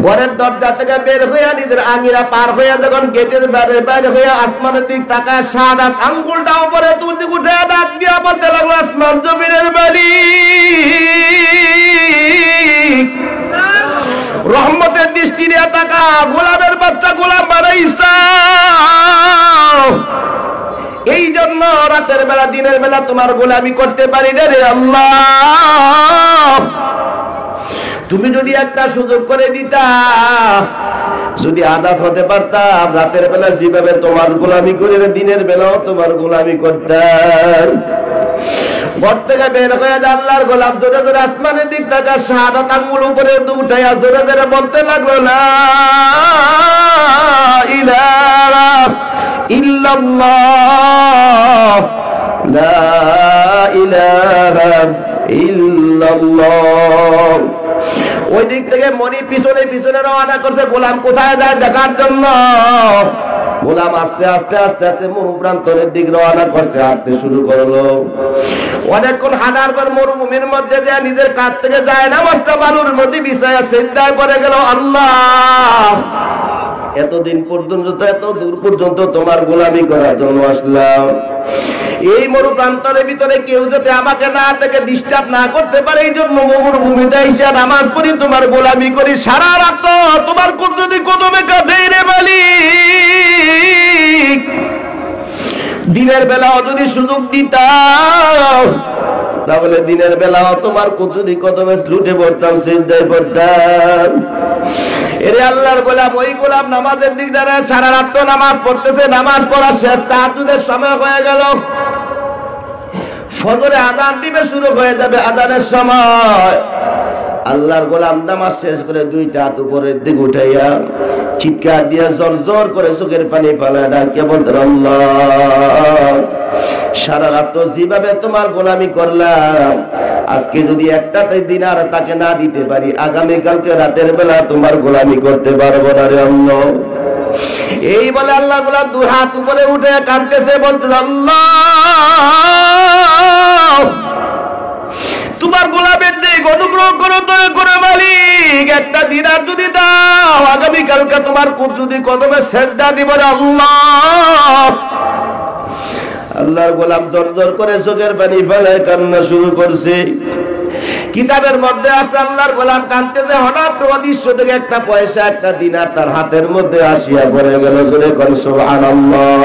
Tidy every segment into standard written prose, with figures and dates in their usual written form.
ঘরের দরজা থেকে বের হয়ে নিজের আঙিনা পার হয়ে যখন গেটের বাইরে হয়ে আসমানের দিক তাকায় শাহাদাত আঙ্গুলটা উপরে তুলতে উঠে ডাক দিয়া বলতে লাগলো আসমান জমিনের মালিক রহমতের দৃষ্টি দিয়ে তাকা গোলামের বাচ্চা গোলাম বানাইছা এই জন্য রাতের বেলা দিনের বেলা তোমার গোলামি করতে পারি না রে আল্লাহ তুমি যদি একটা সুযোগ করে দিতা যদি আজাদ হতে পারতাম রাতের বেলা যেভাবে তোমার গোলামি করে দিনের বেলাও তোমার গোলামি করতাম ঘর থেকে বের হয়ে আল্লাহর গোলাম জোরে জোরে আসমানের দিক থেকে শাহাদাত আঙ্গুল উপরে উঠাইয়া জোরে জোরে বলতে লাগলো লা ইলাহা ইল্লাল্লাহ লা ইলাহা ইল্লাল্লাহ ওই দিক থেকে মনি পিছনে পিছনে রওনা করতে গোলাম কোথায় যায় দেখার জন্য গোলাম আস্তে আস্তে আস্তে আস্তে মরুপ্রান্তরের দিক রওনা করতে হাঁটতে শুরু করলো অনেকক্ষণ হাঁটার পর মরুভূমির মধ্যে যে নিজের কাছ থেকে যায় না মস্তা বালুর মধ্যে বিছায়া সিজদায় পড়ে গেল আল্লাহ এতদিন পর্যন্ত এত দূর পর্যন্ত তোমার গোলামি করার জন্য আসলাম এই মরুপ্রান্তরের ভিতরে কেউ যাতে আমাকে না থেকে ডিস্টার্ব না করতে পারে এই জন্য মরুভূমিতে এসে নামাজ পড়ি তোমার গোলামি করি সারা রাত তোমার কুদরতি কদমে কাঁদে রে মালিক দিনের বেলাও যদি সুযোগ দিতাম তাহলে দিনের বেলাও তোমার কুদরতি কদমে লুটে পড়তাম সিজদায় পড়তাম এরে আল্লাহর গোলাম ওই গোলাম নামাজের দিক দাঁড়ায় সারা রাত নামাজ পড়তেছে নামাজ পড়া শেষ তাহাজ্জুদের সময় হয়ে গেল ফজরে আযান দিবে শুরু হয়ে যাবে আযানের সময় আল্লাহর গোলাম নামাজ শেষ করে দুইটা হাত উপরের দিকে উঠাইয়া চিৎকার দিয়ে জোর জোর করে চোখের পানি ফেলা ডাকে বলতে আল্লাহ সারা রাত যেভাবে তোমার গোলামি করলাম আজকে যদি একটা দিনার তাকে না দিতে পারি আগামী কালকে রাতের বেলা তোমার গোলামি করতে পারবো না রে আল্লাহ এই বলে আল্লাহ গোলাম দুই হাত উপরে উঠে কাঁদতেছে বলতে আল্লাহ তোমার গোলামের দিক অনুগ্রহ করো দয়া করে মালিক একটা দিনার যদি দাও আগামী কালকে তোমার কুদরতি কদমে সিজদা দিব রে আল্লাহ আল্লাহর গোলাম জোর জোর করে চোখের পানি ফেলে কান্না শুরু করছে কিতাবের মধ্যে আছে আল্লাহর গোলাম কাঁদতেছে হঠাৎ অদৃশ্য থেকে একটা পয়সা একটা দিনার তার হাতের মধ্যে আসিয়া পড়ে গেল জোরে কোন সুবহানাল্লাহ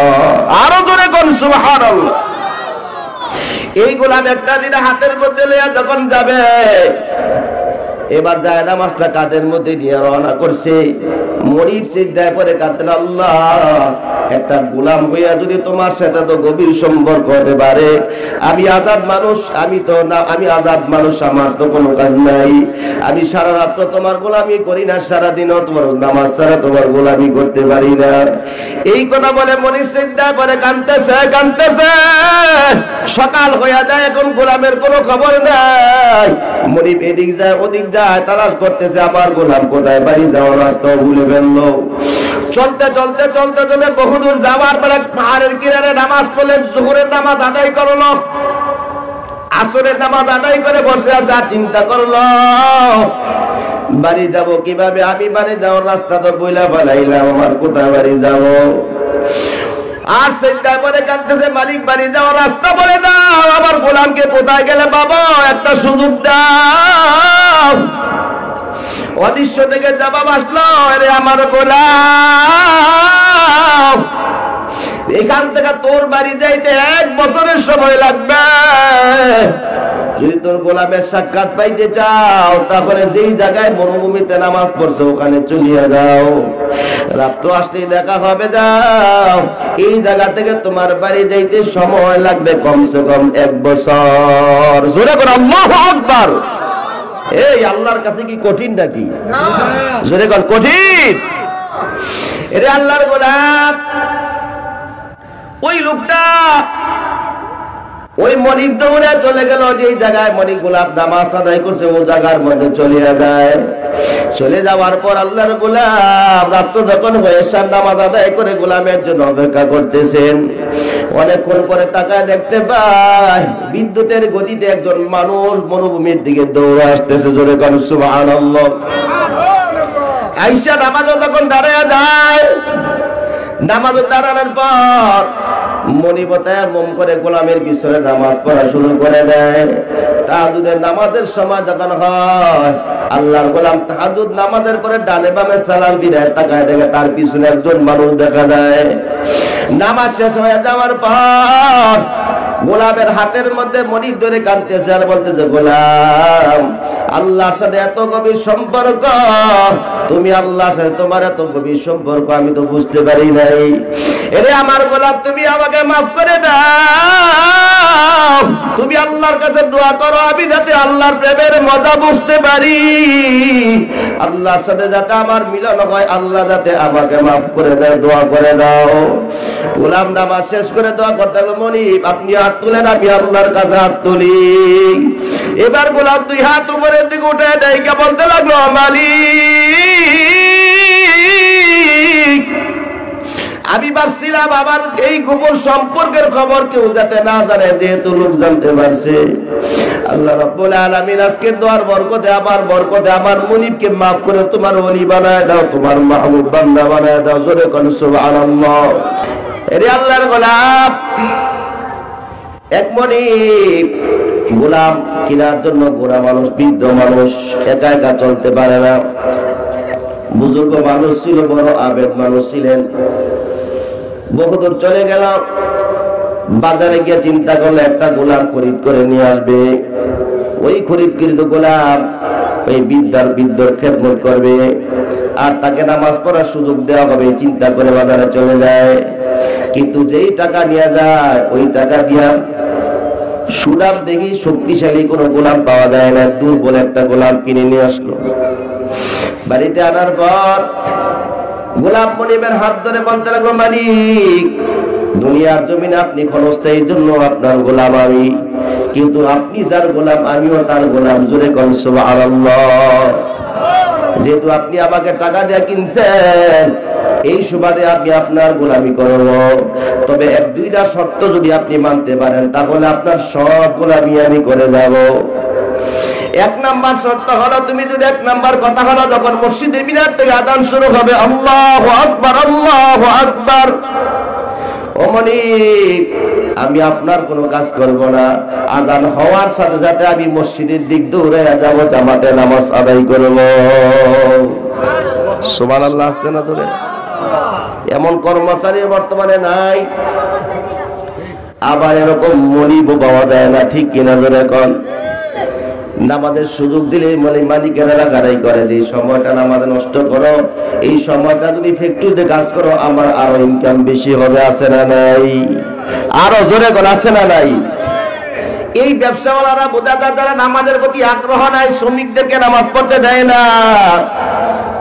আরো জোরে কোন সুবহানাল্লাহ এই গোলাম একটা দিনা হাতের মধ্যে লইয়া যখন যাবে এবার যায় নামাজটা কাঁধের মধ্যে নিয়ে রওনা করছে মরিব সিজদায় পড়ে কাঁদতেন আল্লাহ একটা গোলাম হইয়া যদি তোমার সাথে তো গভীর সম্পর্ক হতে পারে আমি আজাদ মানুষ আমি আজাদ মানুষ আমার তো কোনো কাজ নাই আমি সারা রাত তোমার গোলামি করি না সারাদিনও তোমার নামাজ ছাড়া তোমার গোলামি করতে পারি না এই কথা বলে মরিব সিজদায় পড়ে কাঁদতেছে কাঁদতেছে সকাল হইয়া যায় এখন গোলামের কোনো খবর নাই মরিব এদিক যায় ওদিক যায় তালাশ করতেছে আমার গোলাম কোথায় বাড়ি যাওয়ার রাস্তা ভুলে ফেললো চলতে চলতে চলতে চলে বহুদূর যাওয়ার পরে পাহাড়ের কিনারে নামাজ পড়লে জোহরের নামাজ আদায় করলো আসরের নামাজ আদায় করে বসে আছে চিন্তা করলো বাড়ি যাব কিভাবে আমি বাড়ি যাওয়ার রাস্তা তো বইলা ফেলাইলাম আমার কোথায় বাড়ি যাব আর সিজদায় পড়ে কাঁদতেছে মালিক বাড়ি যাওয়ার রাস্তা বলে দাও আমার গোলামকে কোথায় গেলে বাবা একটা সুযোগ দাও অদৃশ্য থেকে জবাব আসলো আরে আমার গোলাম এখান থেকে তোর বাড়ি যাইতে 1 বছরের সময় লাগবে যদি তোর গোলামের সাক্ষাৎ পাইতে চাও তাহলে যেই জায়গায় মরুভূমিতে নামাজ পড়ছে ওখানে চলিয়া যাও রাত আসলেই দেখা হবে যাও এই জায়গা থেকে তোমার বাড়ি যাইতে সময় লাগবে কমসে কম 1 বছর জোরে করে আল্লাহু আকবার এই আল্লাহর কাছে কি কঠিন নাকি জোরে কর কঠিন এরে আল্লাহর গোলাম ওই লোকটা ওই মনিক দৌড়ে চলে গেল যে জায়গায় মনিক গোলাপ নামাজ আদায় করছে ও জায়গার মধ্যে চলে যায় চলে যাওয়ার পর আল্লাহর গোলাম রাত যখন এশার নামাজ আদায় করে গোলামের জন্য অপেক্ষা করতেছেন অনেকক্ষণ পরে তাকায় দেখতে পায় বিদ্যুতের গতিতে একজন মানুষ মরুভূমির দিকে দৌড়ে আসতেছে জোরে কোন সুবহানাল্লাহ আইসা নামাজে যখন দাঁড়ায় যায়, নামাজে দাঁড়ানোর পর মনিবতায় মম করে গোলামের পিছনে নামাজ পড়া শুরু করে দেয়। তাহাজ্জুদের নামাজের সময় যখন হয়, আল্লাহর গোলাম তাহাজ্জুদ নামাজের পরে ডানে বামে সালাম ফিরায় তাকায় দেখে তার পিছনে একজন মানুষ দেখা যায়। নামাজ শেষ হয়ে যাওয়ার পর গোলামের হাতের মধ্যে মনিব ধরে কাঁদতেছে আর বলতেছে, গোলাম আল্লাহর সাথে এত গভীর সম্পর্ক, তুমি আল্লাহর সাথে তোমার এত গভীর সম্পর্ক আমি তো বুঝতে পারি নাই। এরে আমার গোলাম, তুমি আমাকে মাফ করে দাও, তুমি আল্লাহর কাছে দোয়া করো আমি যাতে আল্লাহর প্রেমের মজা বুঝতে পারি, আল্লাহর সাথে যাতে আমার মিলন হয়, আল্লাহ যাতে আমাকে মাফ করে দেয়, দোয়া করে দাও। গোলাম নামাজ শেষ করে দোয়া করতে লাগলো, মনিব আপনি হাত তুলেন, আমি আল্লাহর কাছে হাত তুলি। এবার গোলাম দুই হাত উপরের দিকে উঠে ডাইকা বলতে লাগলো, মালিক আমি ভাবছিলাম আমার এই গোপন সম্পর্কের খবর কেউ যাতে না জানে, যেহেতু লোক জানতে পারছে। আল্লাহ রাব্বুল আলামিন আজকের দোয়ার বরকতে, আমার বরকতে আমার মুনিবকে মাফ করে তোমার ওলি বানায় দাও, তোমার মাহবুব বান্দা বানায় দাও। জোরে কোন সুবহানাল্লাহ। এরে আল্লাহর গোলাম, এক মুনিব গোলাম কেনার জন্য গোরা মানুষ, বৃদ্ধ মানুষ, একা একা চলতে পারে না। বুজুর্গ মানুষ ছিল, বড় আবেদ মানুষ ছিলেন। বহুদূর চলে গেল, বাজারে গিয়ে চিন্তা করলে একটা গোলাম খরিদ করে নিয়ে আসবে। ওই খরিদকৃত গোলাম ওই বৃদ্ধর খেদমত করবে আর তাকে নামাজ পড়ার সুযোগ দেওয়া হবে, চিন্তা করে বাজারে চলে যায়। কিন্তু যেই টাকা নিয়ে যায় ওই টাকা দিয়া সুনাম দেখি শক্তিশালী কোন গোলাম পাওয়া যায় না, দুর্বল একটা গোলাম কিনে নিয়ে আসলো। বাড়িতে আনার পর গোলাম মনিবের হাত ধরে বলতে লাগলো, মালিক দুনিয়ার জমিনে আপনি ক্ষণস্থায়ীর জন্য আপনার গোলাম আমি, কিন্তু আপনি যার গোলাম আমিও তার গোলাম। জোরে কোন সুবহানাল্লাহ। যেহেতু আপনি আমাকে টাকা দিয়ে কিনছেন, এই সুবাদে আমি আপনার গোলামি করব, তবে এক দুইটা শর্ত যদি আপনি মানতে পারেন তাহলে আপনার সব গোলামি আমি করে যাব। এক নাম্বার শর্ত হলো, তুমি যদি এক নাম্বার কথা হলো, যখন মসজিদের মিনার থেকে আযান শুরু হবে, আল্লাহু আকবার আল্লাহু আকবার, ও মালিক আমি আপনার কোনো কাজ করব না, আযান হওয়ার সাথে সাথে আমি মসজিদের দিক দৌড়ে যাব, জামাতে নামাজ আদায় করব। সুবহানাল্লাহ। আসতে না তোরে এমন কর্মচারী বর্তমানে নাই, আবার এরকম মনিব পাওয়া যায় না, ঠিক কিনা জোরে কোন। নামাজের সুযোগ দিলে মালিকেরা গাড়াই করে যে সময়টা নামাজে নষ্ট করো, এই সময়টা যদি ফ্যাক্টরিতে কাজ করো আমার আরো ইনকাম বেশি হবে। আছে না নাই? আরো জোরে কোন আছে না নাই? এই ব্যবসাওয়ালারা বোঝা যায় যারা নামাজের প্রতি আগ্রহ নাই, শ্রমিকদেরকে নামাজ পড়তে দেয় না।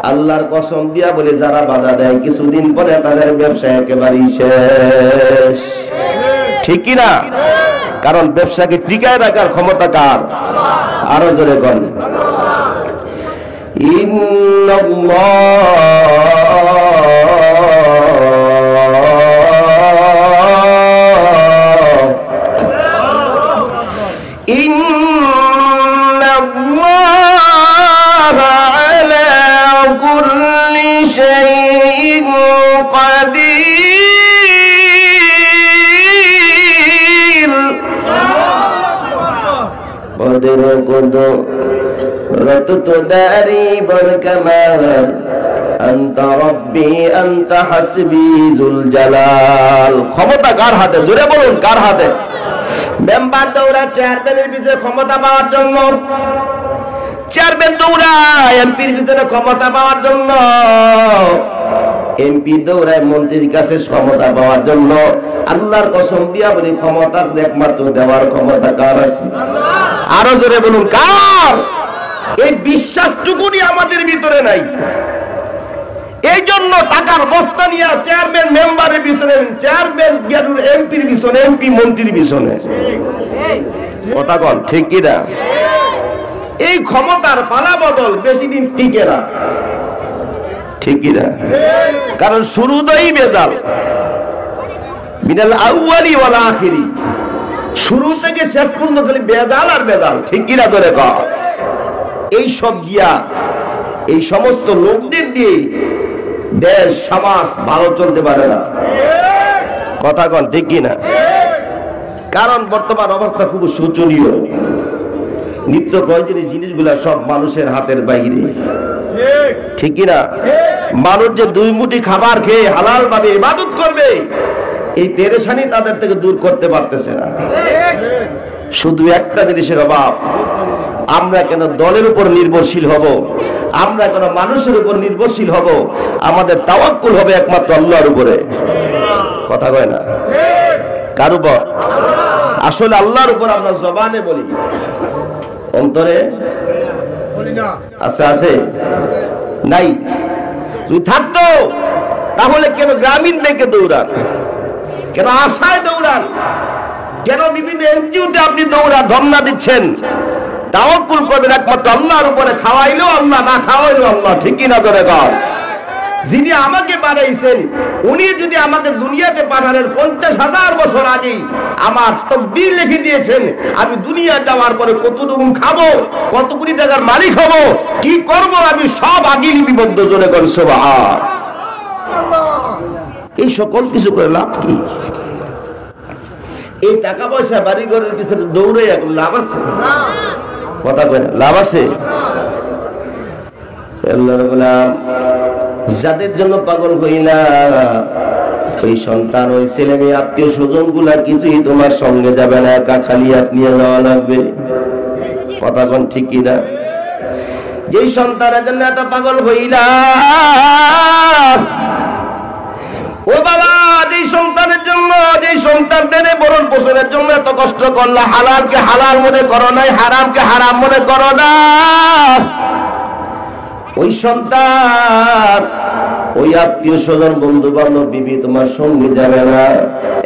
আল্লাহর কসম দিয়া বলে যারা বাধা দেয় কিছুদিন পরে তাদের ব্যবসা একেবারেই শেষ, ঠিক কিনা? কারণ ব্যবসাকে টিকায় রাখার ক্ষমতা কার? আরো জোরে বল। ক্ষমতা কার হাতে? জোরে বলুন, কার হাতে? মেম্বার দৌড়ায় চেয়ারম্যানের পিছনে ক্ষমতা পাওয়ার জন্য, চেয়ারম্যান দৌড়ায় এমপির পিছনে ক্ষমতা পাওয়ার জন্য, এমপি দৌড়ায় মন্ত্রীর কাছে ক্ষমতা পাওয়ার জন্য। আল্লাহর কসম দিয়া বলি, ক্ষমতা একমাত্র দেওয়ার ক্ষমতা কার আছে? আরো জোরে বলুন, কার? এই বিশ্বাসটুকুনি আমাদের ভিতরে নাই। এই জন্য টাকার বস্তা নিয়ে চেয়ারম্যান মেম্বারের পিছনে, চেয়ারম্যান এমপির পিছনে, এমপি মন্ত্রীর পিছনে। কথা বল, ঠিক কিনা? এই ক্ষমতার পালা বদল বেশি দিন টিকে না, ঠিক কিনা? কারণ শুরুতেই বেজাল, মিনাল আউয়ালি ওয়াল আখিরি, শুরু থেকে শেষ পর্যন্ত খালি বেজাল আর বেজাল, ঠিক কিনা? ধরে কর। এই সব গিয়া এই সমস্ত লোকদের দিয়ে দেশ সমাজ ভালো চলতে পারে না। কথা কন ঠিক কিনা? কারণ বর্তমান অবস্থা খুব শোচনীয়। নিত্য প্রয়োজনীয় জিনিসগুলা সব মানুষের হাতের বাইরে, ঠিক কিনা? মানুষ যে দুই মুঠি খাবার খেয়ে হালাল ভাবে ইবাদত করবে, এই পেরেশানি তাদের থেকে দূর করতে পারতেছে না। শুধু একটা জিনিসের অভাব, আমরা কেন দলের উপর নির্ভরশীল হব, আমরা কেন মানুষের উপর নির্ভরশীল হব? আমাদের তাওয়াক্কুল হবে একমাত্র আল্লাহর উপরে। কথা কয় না? কার উপর? আসলে আল্লাহর উপর আমরা জবানে বলি, অন্তরে আছে আছে নাই? যদি থাকতো তাহলে কেন গ্রামীণ ব্যাংকে দৌড়ান, কেন আশায় দৌড়ান, কেন বিভিন্ন এনজিওতে আপনি দৌড়ান, ধর্ণা দিচ্ছেন? তাওয়াক্কুল করবেন একমাত্র আল্লাহর উপরে। খাওয়াইলেও আল্লাহ, না খাওয়াইলেও আল্লাহ, ঠিক কিনা ধরে কর? যিনি আমাকে বানাইছেন উনি যদি আমাকে দুনিয়াতে পাঠানোর 50,000 বছর আগে আমার তকদীর লিখে দিয়েছেন, আমি দুনিয়া যাওয়ার পরে কতটুকু খাবো, কত কোটি টাকার মালিক হব, কি করব, আমি সব আগে লিপিবদ্ধ। জোরে কর সুবহানাল্লাহ। এই সকল কিছু করে লাভ কি? এই টাকা পয়সা বাড়ি ঘরের পিছনে দৌড়ে এখন লাভ আছে? কথা কয় না, লাভ আছে? আল্লাহ বললাম, যাদের জন্য পাগল হইলা, ওই সন্তান, ওই ছেলে মেয়ে, আত্মীয় স্বজন গুলা কিছুই তোমার সঙ্গে যাবে না, একা খালি হাত নিয়ে যাওয়া লাগবে। কথা কোন ঠিক কিনা? যেই সন্তানের জন্য এত পাগল হইলা, ও বাবা, যেই সন্তানের জন্য, যেই সন্তানদের বরণ পোষণের জন্য এত কষ্ট করলা, হালালকে হালাল মনে করো নাই, হারামকে হারাম মনে করো না, ওই সন্তান, ওই আত্মীয় স্বজন, বন্ধু বান্ধব, বিবি তোমার সঙ্গী যাবে না।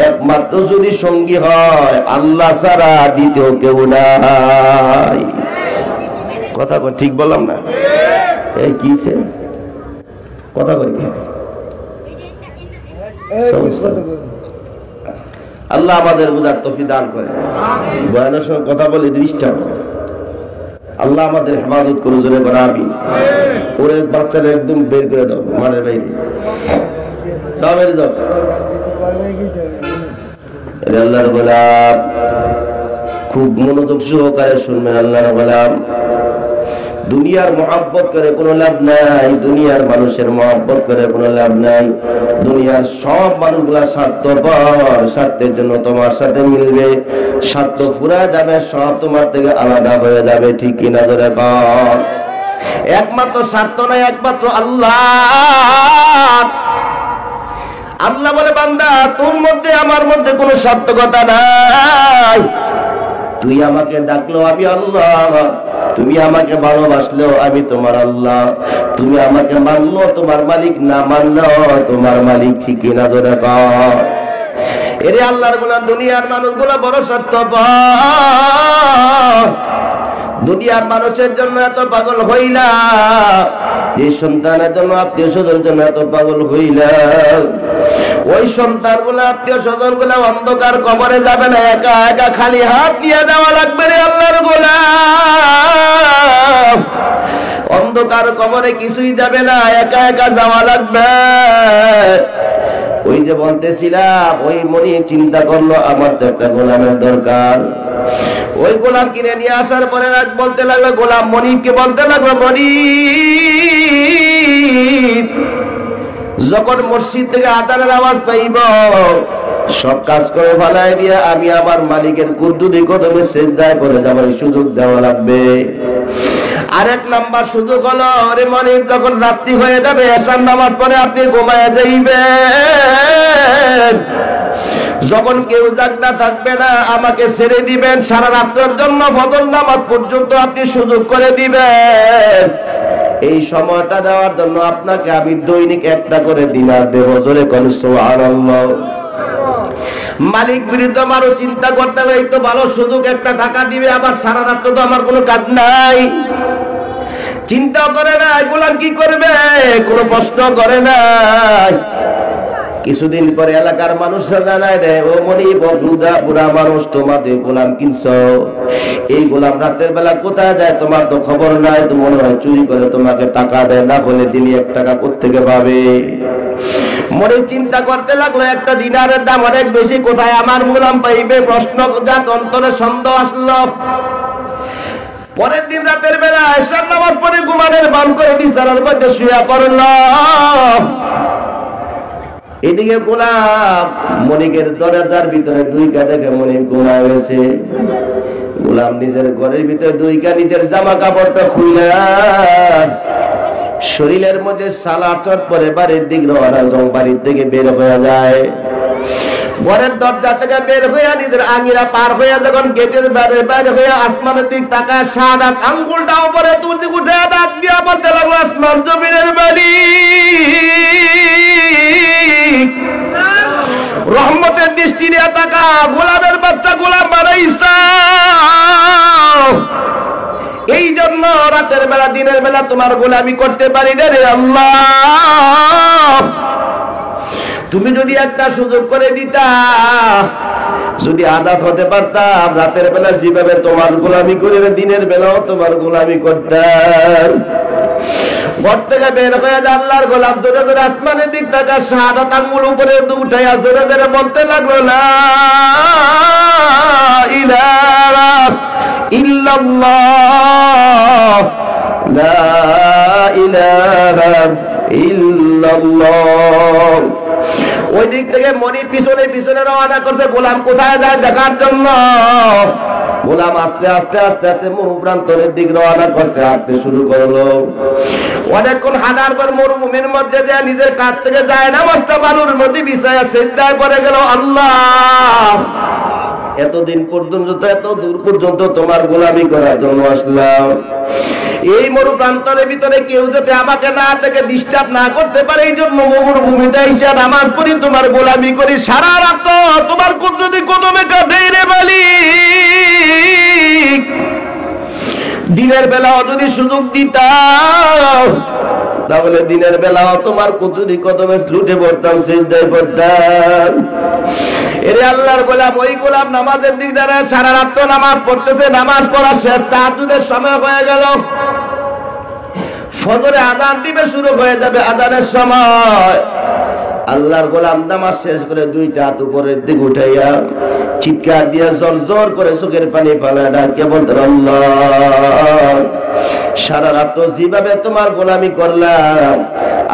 একমাত্র যদি সঙ্গী হয় আল্লাহ ছাড়া দ্বিতীয় কেউ নাই। কথা ঠিক বললাম না? এই কিছে কথা কই? আল্লাহ আমাদের বুঝার তৌফিক দান করে। বয়ানের সময় কথা বলে দৃষ্টান্ত, আল্লাহ আমাদের হেফাজত করে। জোরে বলা আমিন। ওরে বাচ্চারা একদম বের করে দাও, মানের বাইরে সব বের দাও। আল্লাহর গোলাম, খুব মনোযোগ সহকারে শুনবেন। আল্লাহর গোলাম, দুনিয়ার মহব্বত করে কোনো লাভ নাই, দুনিয়ার মানুষের মহব্বত করে কোনো লাভ নাই। দুনিয়ার সব মানুষগুলা স্বার্থপর, স্বার্থের জন্য তোমার সাথে মিলবে, স্বার্থ ফুরা যাবে, সব তোমার থেকে আলাদা হয়ে যাবে, ঠিক কিনা ধরে কর? একমাত্র স্বার্থ নাই, একমাত্র আল্লাহ। আল্লাহ বলে, বান্দা, তোর মধ্যে আমার মধ্যে কোনো স্বার্থকতা নাই। তুই আমাকে ডাকলো আমি আল্লাহ, তুমি আমাকে ভালোবাসলেও আমি তোমার আল্লাহ, তুমি আমাকে মানলো তোমার মালিক, না মানলো তোমার মালিক, ঠিক না ধরে কর? এরে আল্লাহর গোলাম, দুনিয়ার মানুষগুলো বড় স্বার্থপর। দুনিয়ার মানুষের জন্য এত পাগল হইলা, যে সন্তানের জন্য, আত্মীয় স্বজনের জন্য এত পাগল হইলা, ওই সন্তান গুলা, আত্মীয় স্বজন গুলা অন্ধকার কবরে যাবে না, একা একা খালি হাত নিয়ে যাওয়া লাগবে রে আল্লাহর গোলাম। অন্ধকার কবরে কিছুই যাবে না, একা একা যাওয়া লাগবে। ওই যে বলতেছিলাম, ওই মনি চিন্তা করলো আমার তো একটা গোলামের দরকার। ওই গোলাম কিনে নিয়ে আসার পরে বলতে লাগলো, গোলাম মনিবকে বলতে লাগলো, মনিব, যখন মসজিদ থেকে আযানের আওয়াজ পাইব, সব কাজ করে ফেলাই দিয়ে আমি আমার মালিকের কুদ্দুদি কদমে সিজদায় করে যাবার সুযোগ দেওয়া লাগবে। আরেক নাম্বার সুযোগ হলো, ওরে মনিব, যখন রাত্রি হয়ে যাবে, এশার নামাজ পড়ে আপনি ঘুমায় যাইবেন, যখন কেউ জাগনা থাকবে না আমাকে ছেড়ে দিবেন, সারা রাত্রের জন্য ফজর নামাজ পর্যন্ত আপনি সুযোগ করে দিবেন। এই সময়টা দেওয়ার জন্য আপনাকে আমি দৈনিক একটা করে দিনার দেব। জোরে কোন সুবহানাল্লাহ। মালিক বিরুদ্ধ আমারও চিন্তা করতে হবে, এই তো ভালো সুযোগ, একটা টাকা দিবে, আবার সারা রাত তো আমার কোনো কাজ নাই। চিন্তা করে না গোলাম কি করবে, কোনো প্রশ্ন করে না। কিছুদিন পরে এলাকার মানুষরা জানায় দেয়, ও মনিব বুড়া মানুষ, তোমাদের গোলাম কিনছো, এই গোলাম রাতের বেলা কোথায় যায় তোমার তো খবর নাই, তো মনে হয় চুরি করে তোমাকে টাকা দেয়, না বলে দিলি 1 টাকা কোত্থেকে পাবে। মনে চিন্তা করতে লাগলো, একটা দিনারের দাম অনেক বেশি, কোথায় আমার গোলাম পাইবে, প্রশ্নজাত অন্তরে সন্দেহ আসলো। পরের দিন রাতের বেলা এশার নামাজ পড়ে ঘুমানোর ভান করে বিছানার মধ্যে শুয়ে পড়ল। এদিকে গোলাম মনিকের দরজার ভিতরে ঢুইকা দেখে মনিক ঘুমায় গেছে। গোলাম নিজের ঘরের ভিতরে ঢুইকা নিজের জামা কাপড়টা খুলে শরীরের মধ্যে সালার চট পরে বাড়ির দিক রওনা, বাড়ির থেকে বের হয়ে যায়। ঘরের দরজা থেকে বের হয়ে নিজের আঙিরা পার হয়ে যখন গেটের বাইরে হয়ে আসমানের দিক তাকায়, সাদা আঙ্গুলটা উপরে তুলতে উঠে ডাক দিয়া বলতে লাগলো, আসমান জমিনের মালিক, রহমতের দৃষ্টি দিয়ে তাকা, গোলামের বাচ্চা গোলাম বানাইছা, এই জন্য রাতের বেলা দিনের বেলা তোমার গোলামি করতে পারি না রে আল্লাহ। তুমি যদি একটা সুযোগ করে দিতা, যদি আজাদ হতে পারতাম, রাতের বেলা যেভাবে তোমার গোলামি করে দিনের বেলাও তোমার গোলামি করতাম। ঘর থেকে বের হয়ে যায় আল্লাহর গোলাম জোরে জোরে আসমানের দিক তাকা, শাহাদাত আঙ্গুল উপরে উঠাইয়া জোরে জোরে বলতে লাগলো, লা ইলাহা ইল্লাল্লাহ, লা ইলাহা ইল্লাল্লাহ। ওই দিক থেকে মনি পিছনে পিছনে রওনা করতে, গোলাম কোথায় যায় দেখার জন্য। গোলাম আস্তে আস্তে আস্তে আস্তে মরুপ্রান্তরের দিক রওনা করছে, হাঁটতে শুরু করলো। অনেকক্ষণ হাঁটার পর মরুভূমির মধ্যে যায় নিজের কাছ থেকে যায় নামাজটা বালুর মধ্যে বিছায়া সিজদায় পড়ে গেল। আল্লাহ, এতদিন পর্যন্ত এত দূর পর্যন্ত তোমার গোলামি করার জন্য আসলাম, এই মরুপ্রান্তরের ভিতরে কেউ যাতে আমাকে না থেকে ডিস্টার্ব না করতে পারে, এই জন্য মরুভূমিতে এসে নামাজ পড়ি, তোমার গোলামি করি, সারা রাত তোমার কুদরতি কদমে কাটে রে মালিক। দিনের বেলাও যদি সুযোগ দিতাম, তাহলে দিনের বেলাও তোমার কুদরতি কদমে লুটে পড়তাম, সিজদায় পড়তাম। এরে আল্লাহর গোলাম, ওই গোলাম নামাজের দিক দাঁড়ায় সারা রাত নামাজ পড়তেছে, নামাজ পড়া শেষ, তাহাজ্জুদের সময় হয়ে গেল, ফজরে আযান দিবে শুরু হয়ে যাবে, আযানের সময়। আল্লাহর গোলাম নামাজ শেষ করে 2টা হাত উপরের দিকে উঠাইয়া চিৎকার দিয়ে জোর জোর করে চোখের পানি ফেলায় ডাকে বলতে, আল্লাহ, সারা রাত যেভাবে তোমার গোলামি করলাম,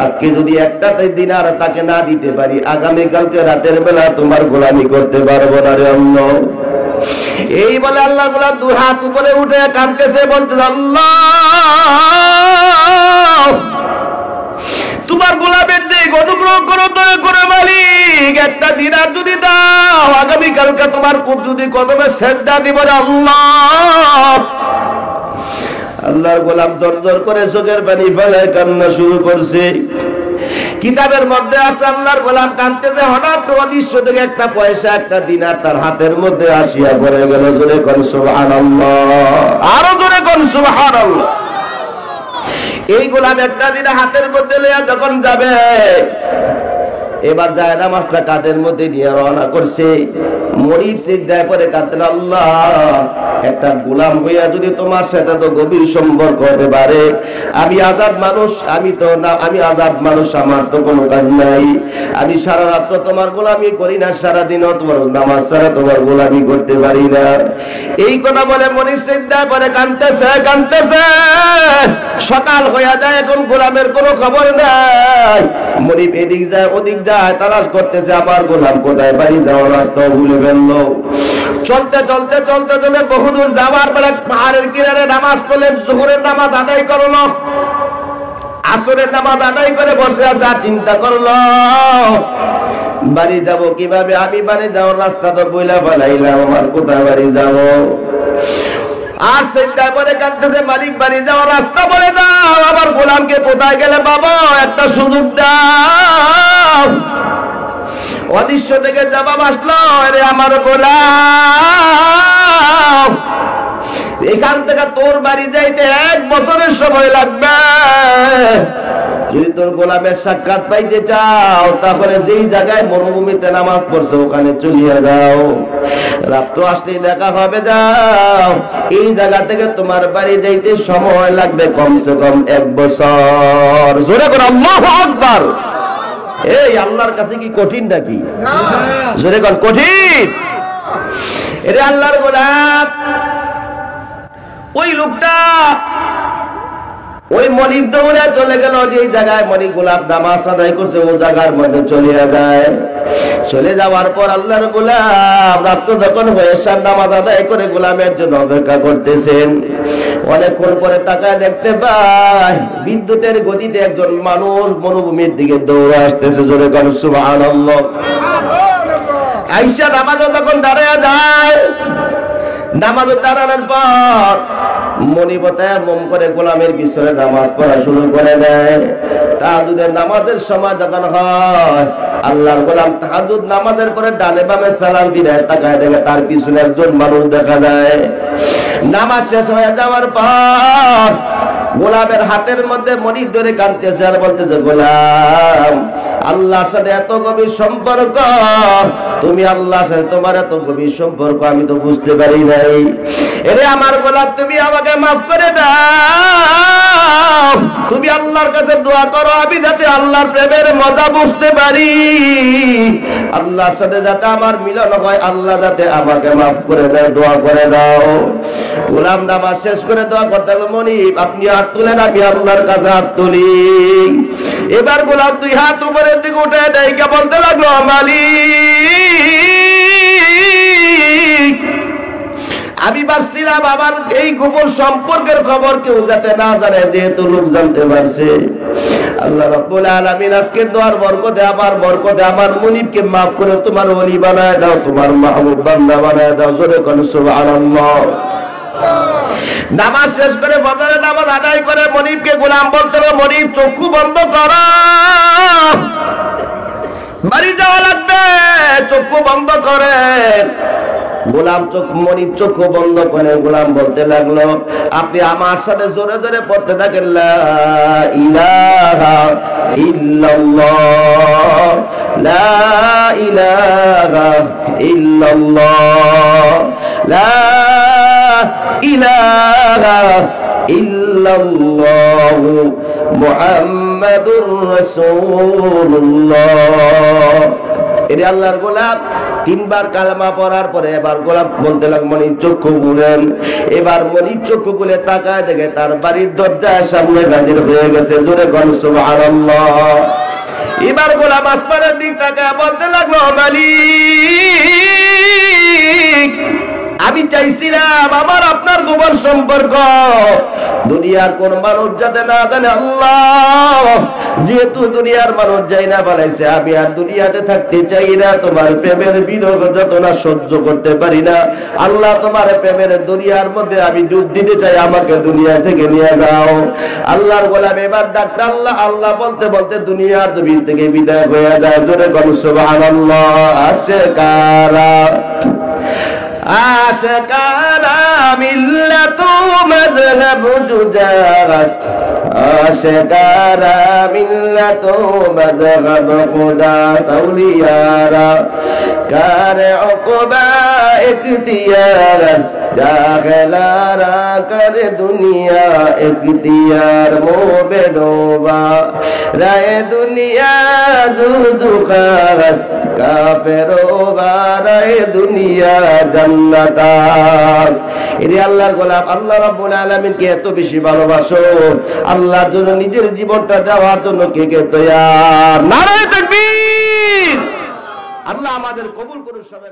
আজকে যদি একটা দিনার তাকে না দিতে পারি, আগামীকালকে রাতের বেলা তোমার গোলামি করতে পারবো না রে আল্লাহ। এই বলে আল্লাহ গোলাম 2 হাত উপরে উঠে কাঁদতেছে, বলতে, আল্লাহ, তোমার গোলামের দিক অনুগ্রহ করো, দয়া করে মালিক, একটা দিনার যদি দাও, আগামীকালকে তোমার কুদরতি কদমে সিজদা দিব রে আল্লাহ। আল্লাহর গোলাম জোর জোর করে চোখের পানি ফেলায় কান্না শুরু করছে। কিতাবের মধ্যে আছে, আল্লাহর গোলাম কাঁদতেছে, হঠাৎ অদৃশ্য থেকে একটা পয়সা, একটা দিনার তার হাতের মধ্যে আসিয়া পড়ে গেল। জোরে কোন সুবহানাল্লাহ, আরো জোরে কোন সুবহানাল্লাহ। এই গোলাম একটা দিনার হাতের মধ্যে লইয়া যখন যাবে, এবার যায় নামাজটা কাঁধের মধ্যে নিয়ে রওনা করছে। মরিব সিজদায় পড়ে কাঁদতেন, আল্লাহ, একটা গোলাম হইয়া যদি তোমার সাথে তো গভীর সম্পর্ক হতে পারে, আমি আজাদ মানুষ, আমি আজাদ মানুষ, আমার তো কোনো কাজ নাই, আমি সারা রাত তোমার গোলামি করি না, সারাদিনও তোমার নামাজ ছাড়া তোমার গোলামি করতে পারি না। এই কথা বলে মরিব সিজদায় পড়ে কাঁদতেছে কাঁদতেছে। সকাল হইয়া যায়, এখন গোলামের কোনো খবর নাই। মরিব এদিক যায় ওদিক যায়, তালাশ করতেছে, আমার গোলাম কোথায়, বাড়ি যাওয়ার রাস্তা ভুলে ফেললো। চলতে চলতে চলতে চলে বহুদূর যাওয়ার পরে পাহাড়ের কিনারে নামাজ পড়লেন, জোহরের নামাজ আদায় করলো, আসরের নামাজ আদায় করে বসে আছে, চিন্তা করলো বাড়ি যাব কিভাবে, আমি বাড়ি যাওয়ার রাস্তা তো বইলা ফেলাইলাম, আমার কোথায় বাড়ি যাব। আর চিন্তা করে কাঁদতেছে, মালিক, বাড়ি যাওয়ার রাস্তা বলে দাও, আমার গোলামকে কোথায় গেলে বাবা, একটা সুযোগ দাও। অদৃশ্য থেকে জবাব আসলো, আরে আমার গোলাম, এখান থেকে তোর বাড়ি যাইতে 1 বছরের সময় লাগবে, যদি তোর গোলামের সাক্ষাৎ পাইতে চাও তাহলে যেই জায়গায় মরুভূমিতে নামাজ পড়ছে ওখানে চলিয়ে যাও, রাত্র আসলেই দেখা হবে। যাও, এই জায়গা থেকে তোমার বাড়ি যাইতে সময় লাগবে কমসে কম 1 বছর। জোরে করে আল্লাহু আকবার। এই আল্লাহর কাছে কি কঠিন নাকি? জোরে কোন কঠিন? এরে আল্লাহর গোলাম, ওই লোকটা ওই মনিব দৌড়ে চলে গেল যে জায়গায় মনিব গোলাপ নামাজ আদায় করছে ও জায়গার মধ্যে চলে যায়। চলে যাওয়ার পর আল্লাহর গোলাম রাত্র যখন হয়েছে নামাজ আদায় করে গোলামের জন্য অপেক্ষা করতেছেন, অনেকক্ষণ পরে তাকায় দেখতে পায় বিদ্যুতের গতিতে একজন মানুষ মরুভূমির দিকে দৌড়ে আসতেছে। জোরে কোন সুবহানাল্লাহ। আয়েশা নামাজে তখন দাঁড়ায় যায়। নামাজে দাঁড়ানোর পর মনিবতায় মম করে গোলামের পিছনে নামাজ পড়া শুরু করে দেয়। তাহাজ্জুদের নামাজের সময় যখন হয়, আল্লাহর গোলাম তাহাজ্জুদ নামাজের পরে ডানে বামে সালাম ফিরায় তাকায় দেখে তার পিছনে একজন মানুষ দেখা যায়। নামাজ শেষ হয়ে যাওয়ার পর গোলামের হাতের মধ্যে মনিব ধরে কাঁদতেছে আর বলতেছে, গোলাম আল্লাহর সাথে এত গভীর সম্পর্ক, তুমি আল্লাহর সাথে তোমার এত গভীর সম্পর্ক আমি তো বুঝতে পারি নাই। এরে আমার গোলাম, তুমি আমাকে মাফ করে দাও। তুমি আল্লাহর কাছে দোয়া করো আমি যাতে আল্লাহর প্রেমের মজা বুঝতে পারি, আল্লাহর সাথে যাতে আমার মিলন হয়, আল্লাহ যাতে আমাকে মাফ করে দেয়, দোয়া করে দাও। গোলাম নামাজ শেষ করে দোয়া করতে লাগলো, মনিব আপনি হাত তুলেন, আমি আল্লাহর কাছে হাত তুলি। এবার গোলাম 2 হাত উপরের দিকে উঠে ডাইকা বলতে লাগলো, মালিক আমি ভাবছিলাম আমার এই গোপন সম্পর্কের খবর কেউ যাতে না জানে, যেহেতু লোক জানতে পারছে। আল্লাহ রাব্বুল আলামিন আজকের দোয়ার বরকতে আবার বরকতে আমার মুনিবকে maaf করে তোমার ওলি বানায় দাও, তোমার মাহবুব বান্দা বানায় দাও। জোরে কোন সুবহানাল্লাহ। নামাজ শেষ করে ফজরের নামাজ আদায় করে মুনিবকে গোলাম বলতে হবে, মুনিব চক্ষু বন্ধ করো, বাড়ি যাওয়া লাগবে, চক্ষু বন্ধ করেন। গোলাম মনিব চক্ষু বন্ধ করে গোলাম বলতে লাগলো, আপনি আমার সাথে জোরে জোরে পড়তে থাকেন, লা ইলাহা ইল্লাল্লাহ, লা ইলাহা ইল্লাল্লাহ, লা ইলাহা ইল্লাল্লাহ মুহাম্মাদুর রাসূলুল্লাহ। এর আল্লাহর গোলাম 3 বার কালেমা পড়ার পরে এবার গোলাম বলতে লাগলো, মনিব চক্ষু খুলেন। এবার মনিব চক্ষু খুলে তাকায় দেখে তার বাড়ির দরজার সামনে হাজির হয়ে গেছে। জোরে কোন সুবহানাল্লাহ। এবার গোলাম আসমানের দিক তাকায় বলতে লাগলো, মালিক আমি চাইছিলাম আমার আপনার গোপন সম্পর্ক দুনিয়ার কোন মানুষ যাতে না জানে, আল্লাহ যেহেতু দুনিয়ার মানুষ যাই না বানাইছে, আমি আর দুনিয়াতে থাকতে চাই না, তোমার প্রেমের বিরহ যতনা সহ্য করতে পারি না। আল্লাহ তোমার প্রেমের দুনিয়ার মধ্যে আমি ডুব দিতে চাই, আমাকে দুনিয়া থেকে নিয়ে যাও। আল্লাহর গোলাম এবার ডাকতে আল্লাহ আল্লাহ বলতে বলতে দুনিয়ার জমিন থেকে বিদায় হয়ে যায়। জোরে কোন সুবহানাল্লাহ। আশিকারা আশিকারা মিল্লাতু মাযহাব জুজাস, আশিকারা মিল্লাতু মাযহাব খুদা তাওলিয়ারা কারে উকবা ইখতিয়ার জাহেলারা করে দুনিয়া ইখতিয়ার মোবে ডোবা রায়ে দুনিয়া দুদুখাস কাফেরো বারায়ে দুনিয়া জান্নাতাস। এরে আল্লাহর গোলাম, আল্লাহ রাব্বুল আলামিনকে এত বেশি ভালোবাসো, আল্লাহর জন্য নিজের জীবনটা দেওয়ার জন্য কে কে তৈয়ার? নারে তাকবীর। আল্লাহ আমাদের কবুল করুন সবাই।